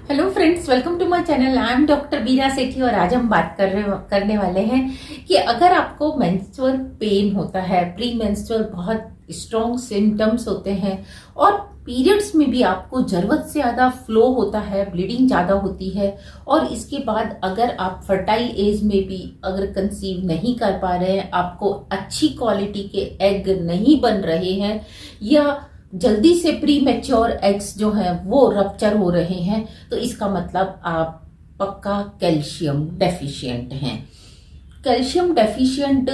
Hello friends, welcome to my channel. I am doctor Bira Sethi और आज हम बात करने वाले हैं कि अगर आपको मेंस्ट्रुअल पेन होता है, प्री मेंस्ट्रुअल बहुत स्ट्रॉन्ग सिम्टम्स होते हैं और पीरियड्स में भी आपको जरूरत से ज़्यादा फ्लो होता है, ब्लीडिंग ज़्यादा होती है और इसके बाद अगर आप फर्टाइल एज में भी अगर कंसीव नहीं कर पा रहे हैं, आपको अच्छी क्वालिटी के एग नहीं बन रहे हैं या जल्दी से प्री मैच्योर एग्स जो हैं वो रप्चर हो रहे हैं, तो इसका मतलब आप पक्का कैल्शियम डेफिशिएंट हैं। कैल्शियम डेफिशिएंट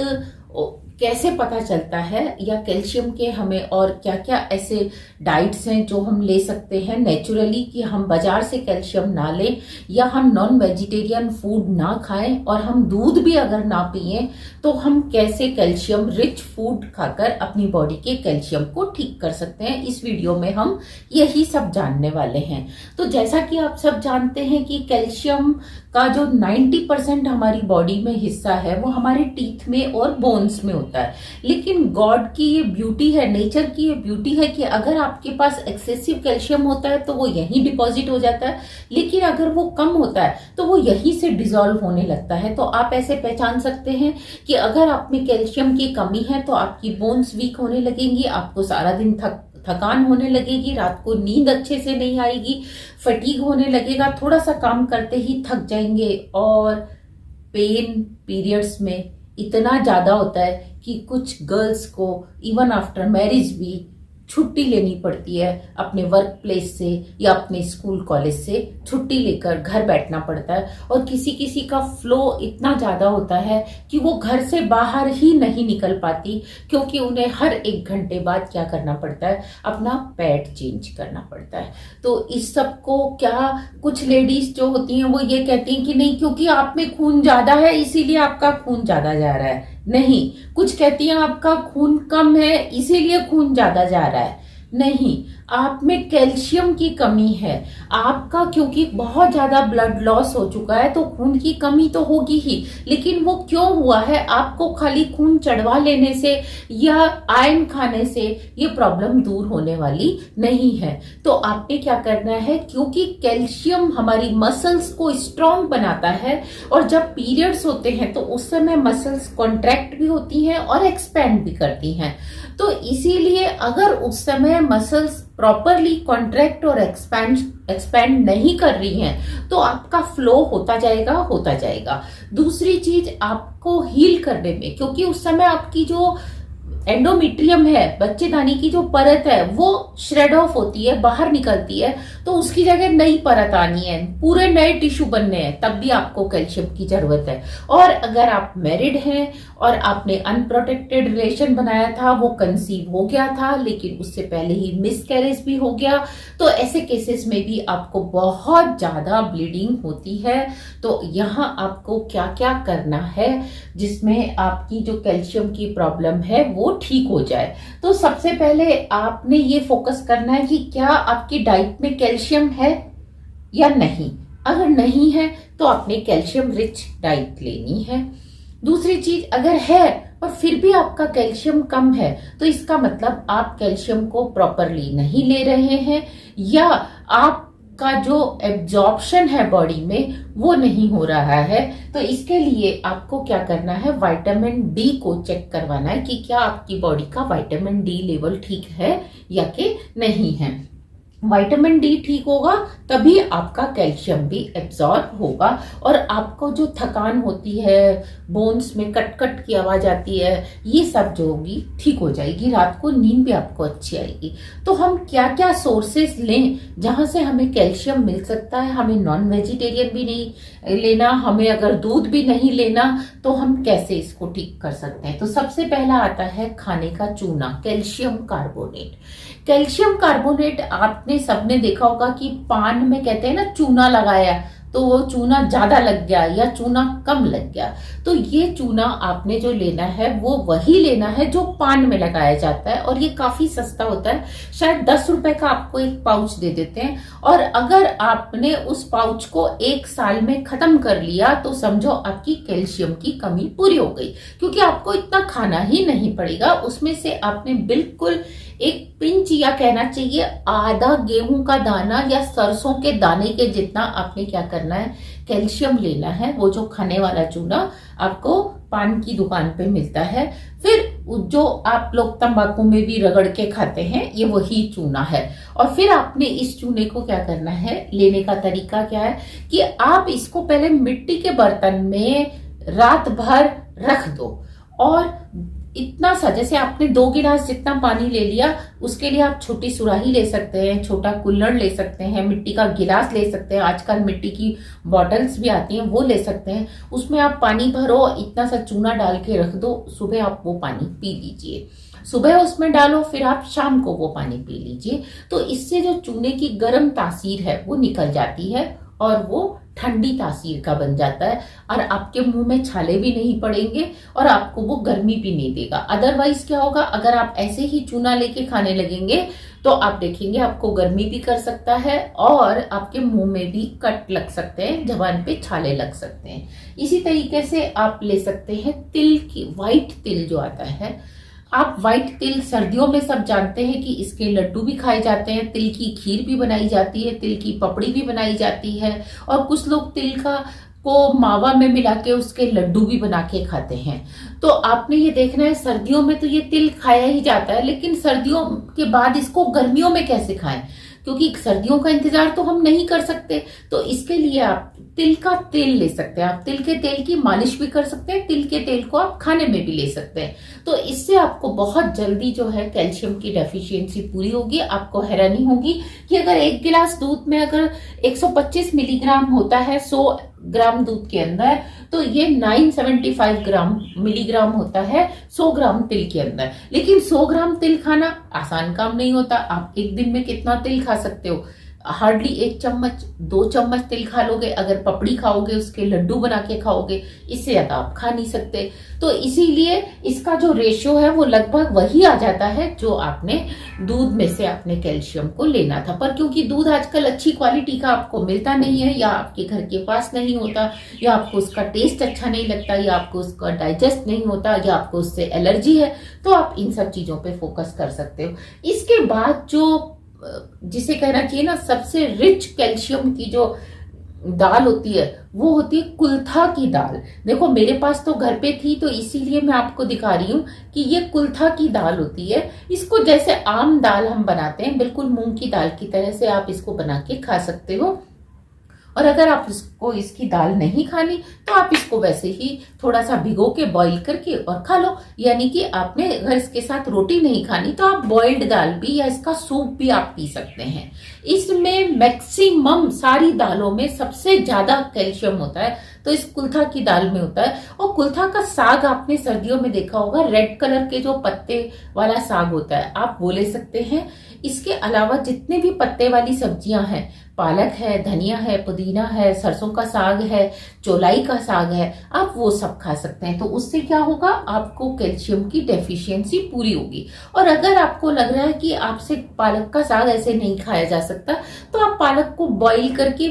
कैसे पता चलता है या कैल्शियम के हमें और क्या क्या ऐसे डाइट्स हैं जो हम ले सकते हैं नेचुरली कि हम बाजार से कैल्शियम ना लें या हम नॉन वेजिटेरियन फूड ना खाएं और हम दूध भी अगर ना पिएं, तो हम कैसे कैल्शियम रिच फूड खाकर अपनी बॉडी के कैल्शियम को ठीक कर सकते हैं। इस वीडियो में हम यही सब जानने वाले हैं। तो जैसा कि आप सब जानते हैं कि कैल्शियम का जो 90% हमारी बॉडी में हिस्सा है वो हमारे टीथ में और बोन्स में होता है, लेकिन गॉड की ये ब्यूटी है, नेचर की ये ब्यूटी है कि अगर आपके पास एक्सेसिव कैल्शियम होता है तो वो यहीं डिपॉजिट हो जाता है, लेकिन अगर वो कम होता है तो वो यहीं से डिसॉल्व होने लगता है। तो आप ऐसे पहचान सकते हैं कि अगर आप में कैल्शियम की कमी है तो आपकी बोन्स वीक होने लगेंगी, आपको सारा दिन थकान होने लगेगी, रात को नींद अच्छे से नहीं आएगी, फटीग होने लगेगा, थोड़ा सा काम करते ही थक जाएंगे और पेन पीरियड्स में इतना ज्यादा होता है कि कुछ गर्ल्स को इवन आफ्टर मैरिज भी छुट्टी लेनी पड़ती है, अपने वर्क प्लेस से या अपने स्कूल कॉलेज से छुट्टी लेकर घर बैठना पड़ता है। और किसी किसी का फ्लो इतना ज्यादा होता है कि वो घर से बाहर ही नहीं निकल पाती, क्योंकि उन्हें हर 1 घंटे बाद क्या करना पड़ता है, अपना पैड चेंज करना पड़ता है। तो इस सब को क्या कुछ लेडीज जो होती हैं वो ये कहती हैं कि नहीं, क्योंकि आप में खून ज्यादा है इसीलिए आपका खून ज्यादा जा रहा है। नहीं, कुछ कहती हैं आपका खून कम है इसीलिए खून ज्यादा जा रहा है। नहीं, आप में कैल्शियम की कमी है आपका, क्योंकि बहुत ज्यादा ब्लड लॉस हो चुका है तो खून की कमी तो होगी ही, लेकिन वो क्यों हुआ है, आपको खाली खून चढ़वा लेने से या आयरन खाने से ये प्रॉब्लम दूर होने वाली नहीं है। तो आपने क्या करना है, क्योंकि कैल्शियम हमारी मसल्स को स्ट्रॉन्ग बनाता है और जब पीरियड्स होते हैं तो उस समय मसल्स कॉन्ट्रैक्ट भी होती हैं और एक्सपैंड भी करती हैं। तो इसीलिए अगर उस समय मसल्स प्रॉपरली कॉन्ट्रैक्ट और एक्सपैंड नहीं कर रही हैं तो आपका फ्लो होता जाएगा। दूसरी चीज, आपको हील करने में, क्योंकि उस समय आपकी जो एंडोमेट्रियम है, बच्चेदानी की जो परत है वो श्रेड ऑफ होती है, बाहर निकलती है, तो उसकी जगह नई परत आनी है, पूरे नए टिश्यू बनने हैं, तब भी आपको कैल्शियम की जरूरत है। और अगर आप मैरिड हैं और आपने अनप्रोटेक्टेड रिलेशन बनाया था, वो कंसीव हो गया था लेकिन उससे पहले ही मिसकैरेज भी हो गया, तो ऐसे केसेस में भी आपको बहुत ज्यादा ब्लीडिंग होती है। तो यहाँ आपको क्या क्या करना है जिसमें आपकी जो कैल्शियम की प्रॉब्लम है वो ठीक हो जाए। तो सबसे पहले आपने ये फोकस करना है कि क्या आपकी डाइट में कैल्शियम है या नहीं। अगर नहीं है तो आपने कैल्शियम रिच डाइट लेनी है। दूसरी चीज, अगर है और फिर भी आपका कैल्शियम कम है तो इसका मतलब आप कैल्शियम को प्रॉपरली नहीं ले रहे हैं या आपका जो एब्जॉर्प्शन है बॉडी में वो नहीं हो रहा है। तो इसके लिए आपको क्या करना है, विटामिन डी को चेक करवाना है कि क्या आपकी बॉडी का विटामिन डी लेवल ठीक है या कि नहीं है। विटामिन डी ठीक होगा तभी आपका कैल्शियम भी एब्जॉर्ब होगा और आपको जो थकान होती है, बोन्स में कट कट की आवाज आती है, ये सब जो होगी ठीक हो जाएगी, रात को नींद भी आपको अच्छी आएगी। तो हम क्या क्या सोर्सेस लें जहां से हमें कैल्शियम मिल सकता है। हमें नॉन वेजिटेरियन भी नहीं लेना, हमें अगर दूध भी नहीं लेना, तो हम कैसे इसको ठीक कर सकते हैं। तो सबसे पहला आता है खाने का चूना, कैल्शियम कार्बोनेट। कैल्शियम कार्बोनेट आपने सबने देखा होगा कि पान में कहते हैं ना चूना लगाया, तो वो चूना ज्यादा लग गया या चूना कम लग गया। तो ये चूना आपने जो लेना है वो वही लेना है जो पान में लगाया जाता है, और ये काफी सस्ता होता है, शायद 10 रुपए का आपको एक पाउच दे देते हैं। और अगर आपने उस पाउच को 1 साल में खत्म कर लिया तो समझो आपकी कैल्शियम की कमी पूरी हो गई, क्योंकि आपको इतना खाना ही नहीं पड़ेगा। उसमें से आपने बिल्कुल एक पिंच या कहना चाहिए आधा गेहूं का दाना या सरसों के दाने के जितना आपने क्या करना है, कैल्शियम लेना है। वो जो खाने वाला चूना आपको पान की दुकान पे मिलता है, फिर जो आप लोग तंबाकू में भी रगड़ के खाते हैं, ये वही चूना है। और फिर आपने इस चूने को क्या करना है, लेने का तरीका क्या है कि आप इसको पहले मिट्टी के बर्तन में रात भर रख दो, और इतना सा, जैसे आपने 2 गिलास जितना पानी ले लिया, उसके लिए आप छोटी सुराही ले सकते हैं, छोटा कुल्हड़ ले सकते हैं, मिट्टी का गिलास ले सकते हैं, आजकल मिट्टी की बॉटल्स भी आती हैं वो ले सकते हैं। उसमें आप पानी भरो, इतना सा चूना डाल के रख दो, सुबह आप वो पानी पी लीजिए। सुबह उसमें डालो, फिर आप शाम को वो पानी पी लीजिए। तो इससे जो चूने की गर्म तासीर है वो निकल जाती है और वो ठंडी तासीर का बन जाता है, और आपके मुंह में छाले भी नहीं पड़ेंगे और आपको वो गर्मी भी नहीं देगा। अदरवाइज क्या होगा, अगर आप ऐसे ही चूना लेके खाने लगेंगे तो आप देखेंगे आपको गर्मी भी कर सकता है और आपके मुंह में भी कट लग सकते हैं, जबान पे छाले लग सकते हैं। इसी तरीके से आप ले सकते हैं तिल की, व्हाइट तिल जो आता है। आप व्हाइट तिल सर्दियों में सब जानते हैं कि इसके लड्डू भी खाए जाते हैं, तिल की खीर भी बनाई जाती है, तिल की पपड़ी भी बनाई जाती है, और कुछ लोग तिल को मावा में मिला के उसके लड्डू भी बना के खाते हैं। तो आपने ये देखना है, सर्दियों में तो ये तिल खाया ही जाता है, लेकिन सर्दियों के बाद इसको गर्मियों में कैसे खाएं, क्योंकि सर्दियों का इंतजार तो हम नहीं कर सकते। तो इसके लिए आप तिल का तेल ले सकते हैं, आप तिल के तेल की मालिश भी कर सकते हैं, तिल के तेल को आप खाने में भी ले सकते हैं। तो इससे आपको बहुत जल्दी जो है कैल्शियम की डेफिशिएंसी पूरी होगी। आपको हैरानी होगी कि अगर 1 गिलास दूध में अगर 125 मिलीग्राम होता है 100 ग्राम दूध के अंदर, तो ये 975 मिलीग्राम होता है 100 ग्राम तिल के अंदर। लेकिन 100 ग्राम तिल खाना आसान काम नहीं होता। आप एक दिन में कितना तिल खा सकते हो, हार्डली 1 चम्मच 2 चम्मच तिल खा लोगे। अगर पपड़ी खाओगे, उसके लड्डू बना के खाओगे, इससे ज्यादा आप खा नहीं सकते। तो इसीलिए इसका जो रेशियो है वो लगभग वही आ जाता है जो आपने दूध में से आपने कैल्शियम को लेना था। पर क्योंकि दूध आजकल अच्छी क्वालिटी का आपको मिलता नहीं है, या आपके घर के पास नहीं होता, या आपको उसका टेस्ट अच्छा नहीं लगता, या आपको उसका डाइजेस्ट नहीं होता, या आपको उससे एलर्जी है, तो आप इन सब चीजों पे फोकस कर सकते हो। इसके बाद जो जिसे कहना चाहिए ना सबसे रिच कैल्शियम की जो दाल होती है वो होती है कुल्था की दाल। देखो मेरे पास तो घर पे थी तो इसीलिए मैं आपको दिखा रही हूँ कि ये कुल्था की दाल होती है। इसको जैसे आम दाल हम बनाते हैं, बिल्कुल मूंग की दाल की तरह से आप इसको बना के खा सकते हो। और अगर आप इसको इसकी दाल नहीं खानी तो आप इसको वैसे ही थोड़ा सा भिगो के बॉईल करके और खा लो। यानी कि आपने अगर इसके साथ रोटी नहीं खानी तो आप बॉइल्ड दाल भी या इसका सूप भी आप पी सकते हैं। इसमें मैक्सिमम सारी दालों में सबसे ज्यादा कैल्शियम होता है, तो इस कुल्था की दाल में होता है। और कुल्था का साग आपने सर्दियों में देखा होगा, रेड कलर के जो पत्ते वाला साग होता है, आप वो ले सकते हैं। इसके अलावा जितने भी पत्ते वाली सब्जियां हैं, पालक है, धनिया है, पुदीना है, सरसों का साग है, चौलाई का साग है, आप वो सब खा सकते हैं। तो उससे क्या होगा, आपको कैल्शियम की डेफिशिएंसी पूरी होगी। और अगर आपको लग रहा है कि आपसे पालक का साग ऐसे नहीं खाया जा सकता, तो आप पालक को बॉईल करके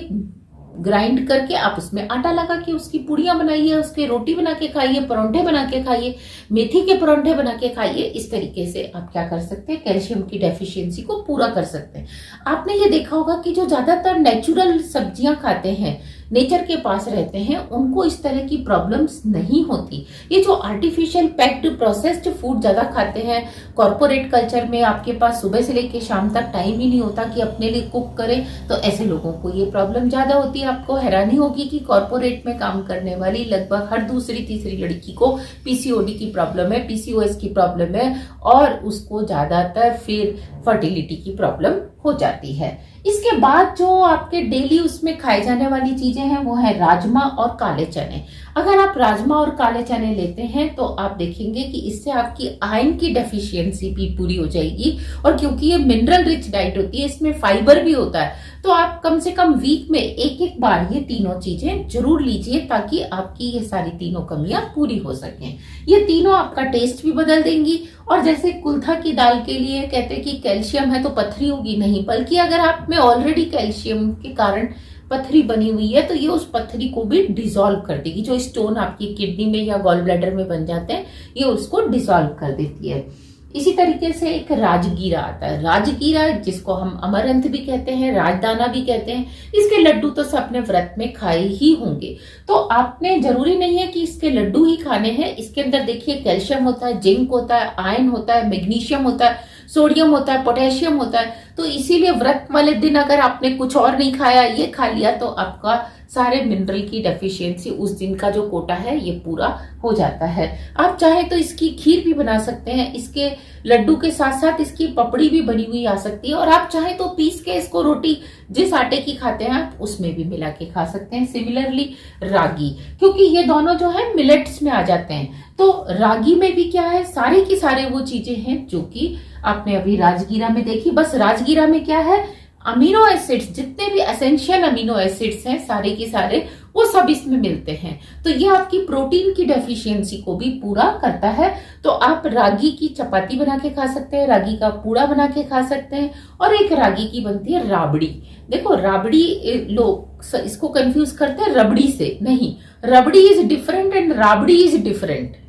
ग्राइंड करके आप उसमें आटा लगा के उसकी पुड़ियां बनाइए, उसके रोटी बना के खाइए, परोंठे बना के खाइए, मेथी के परोंठे बना के खाइए। इस तरीके से आप क्या कर सकते हैं, कैल्शियम की डेफिशिएंसी को पूरा कर सकते हैं। आपने ये देखा होगा कि जो ज्यादातर नेचुरल सब्जियां खाते हैं, नेचर के पास रहते हैं, उनको इस तरह की प्रॉब्लम्स नहीं होती। ये जो आर्टिफिशियल पैक्ड प्रोसेस्ड फूड ज्यादा खाते हैं, कॉर्पोरेट कल्चर में आपके पास सुबह से लेकर शाम तक टाइम ही नहीं होता कि अपने लिए कुक करें, तो ऐसे लोगों को ये प्रॉब्लम ज्यादा होती है। आपको हैरानी होगी कि कॉर्पोरेट में काम करने वाली लगभग हर दूसरी तीसरी लड़की को पीसीओडी की प्रॉब्लम है, पीसीओएस की प्रॉब्लम है, और उसको ज्यादातर फिर फर्टिलिटी की प्रॉब्लम हो जाती है। इसके बाद जो आपके डेली उसमें खाए जाने वाली चीजें हैं वो है राजमा और काले चने। अगर आप राजमा और काले चने लेते हैं तो आप देखेंगे कि इससे आपकी आयरन की डेफिशिएंसी भी पूरी हो जाएगी, और क्योंकि ये मिनरल रिच डाइट होती है, इसमें फाइबर भी होता है, तो आप कम से कम वीक में एक एक बार ये तीनों चीजें जरूर लीजिए ताकि आपकी ये सारी तीनों कमियां पूरी हो सकें। ये तीनों आपका टेस्ट भी बदल देंगी। और जैसे कुल्था की दाल के लिए कहते हैं कि कैल्शियम है तो पथरी होगी, नहीं, बल्कि अगर आप में ऑलरेडी कैल्शियम के कारण पथरी बनी हुई है तो ये उस पथरी को भी डिसॉल्व कर देगी। जो स्टोन आपकी किडनी में या गॉल ब्लैडर में बन जाते हैं ये उसको डिसॉल्व कर देती है। इसी तरीके से एक राजगीरा आता है। राजगीरा जिसको हम अमरंथ भी कहते हैं, राजदाना भी कहते हैं, इसके लड्डू तो सबने व्रत में खाए ही होंगे। तो आपने जरूरी नहीं है कि इसके लड्डू ही खाने हैं। इसके अंदर देखिए कैल्शियम होता है, जिंक होता है, आयरन होता है, मैग्नीशियम होता है, सोडियम होता है, पोटेशियम होता है। तो इसीलिए व्रत वाले दिन अगर आपने कुछ और नहीं खाया, ये खा लिया, तो आपका सारे मिनरल की डेफिशिएंसी उस दिन का जो कोटा है ये पूरा हो जाता है। आप चाहे तो इसकी खीर भी बना सकते हैं, इसके लड्डू के साथ साथ इसकी पपड़ी भी बनी हुई आ सकती है, और आप चाहे तो पीस के इसको रोटी जिस आटे की खाते हैं आप उसमें भी मिला के खा सकते हैं। सिमिलरली रागी, क्योंकि ये दोनों जो है मिलेट्स में आ जाते हैं, तो रागी में भी क्या है, सारे की सारे वो चीजें हैं जो कि आपने अभी राजगीरा में देखी। बस राजगीरा में क्या है, अमीनो एसिड्स, जितने भी एसेंशियल अमीनो एसिड्स हैं सारे के सारे वो सब इसमें मिलते हैं। तो ये आपकी प्रोटीन की डेफिशिएंसी को भी पूरा करता है। तो आप रागी की चपाती बना के खा सकते हैं, रागी का पूड़ा बना के खा सकते हैं, और एक रागी की बनती है राबड़ी। देखो राबड़ी, लोग इसको कंफ्यूज करते हैं रबड़ी से, नहीं, rabri is different and Rabri is different.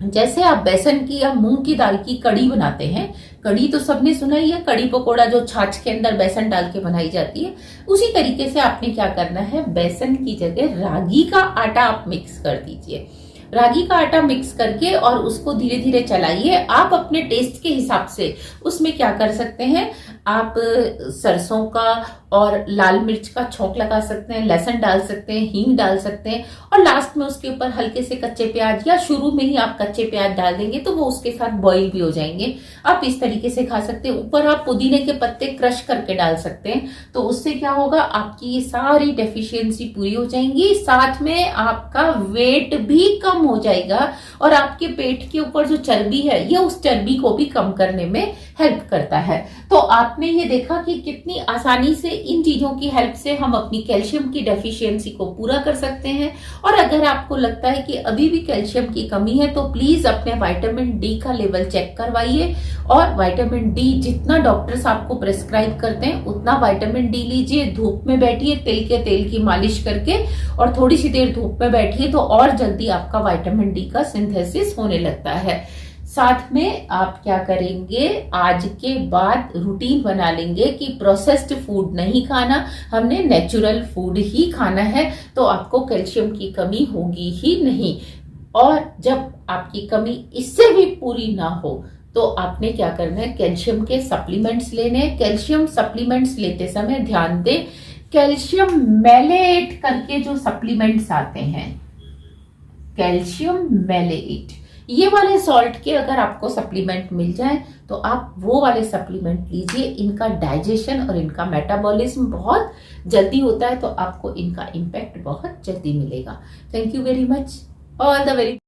जैसे आप बेसन की या मूंग की दाल की कड़ी बनाते हैं, कड़ी तो सबने सुना ही है, कड़ी पकोड़ा जो छाछ के अंदर बेसन डाल के बनाई जाती है, उसी तरीके से आपने क्या करना है, बेसन की जगह रागी का आटा आप मिक्स कर दीजिए। रागी का आटा मिक्स करके और उसको धीरे धीरे चलाइए। आप अपने टेस्ट के हिसाब से उसमें क्या कर सकते हैं, आप सरसों का और लाल मिर्च का छौंक लगा सकते हैं, लहसुन डाल सकते हैं, हींग डाल सकते हैं, और लास्ट में उसके ऊपर हल्के से कच्चे प्याज, या शुरू में ही आप कच्चे प्याज डाल देंगे तो वो उसके साथ बॉईल भी हो जाएंगे। आप इस तरीके से खा सकते हैं। ऊपर आप पुदीने के पत्ते क्रश करके डाल सकते हैं, तो उससे क्या होगा, आपकी ये सारी डेफिशिएंसी पूरी हो जाएंगी। साथ में आपका वेट भी कम हो जाएगा, और आपके पेट के ऊपर जो चर्बी है ये उस चर्बी को भी कम करने में हेल्प करता है। तो आपने ये देखा कि कितनी आसानी से इन चीजों की हेल्प से हम अपनी कैल्शियम की डेफिशिएंसी को पूरा कर सकते हैं। और अगर आपको लगता है कि अभी भी कैल्शियम की कमी है तो प्लीज अपने विटामिन डी का लेवल चेक करवाइए, और विटामिन डी जितना डॉक्टर्स आपको प्रेस्क्राइब करते हैं उतना विटामिन डी लीजिए। धूप में बैठिए, तिल के तेल की मालिश करके, और थोड़ी सी देर धूप में बैठिए तो और जल्दी आपका विटामिन डी का सिंथेसिस होने लगता है। साथ में आप क्या करेंगे, आज के बाद रूटीन बना लेंगे कि प्रोसेस्ड फूड नहीं खाना, हमने नेचुरल फूड ही खाना है, तो आपको कैल्शियम की कमी होगी ही नहीं। और जब आपकी कमी इससे भी पूरी ना हो तो आपने क्या करना है, कैल्शियम के सप्लीमेंट्स लेने हैं। कैल्शियम सप्लीमेंट्स लेते समय ध्यान दें, कैल्शियम मैलेट करके जो सप्लीमेंट्स आते हैं, कैल्शियम मैलेट, ये वाले सॉल्ट के अगर आपको सप्लीमेंट मिल जाए तो आप वो वाले सप्लीमेंट लीजिए। इनका डाइजेशन और इनका मेटाबॉलिज्म बहुत जल्दी होता है, तो आपको इनका इम्पैक्ट बहुत जल्दी मिलेगा। Thank you very much, all the very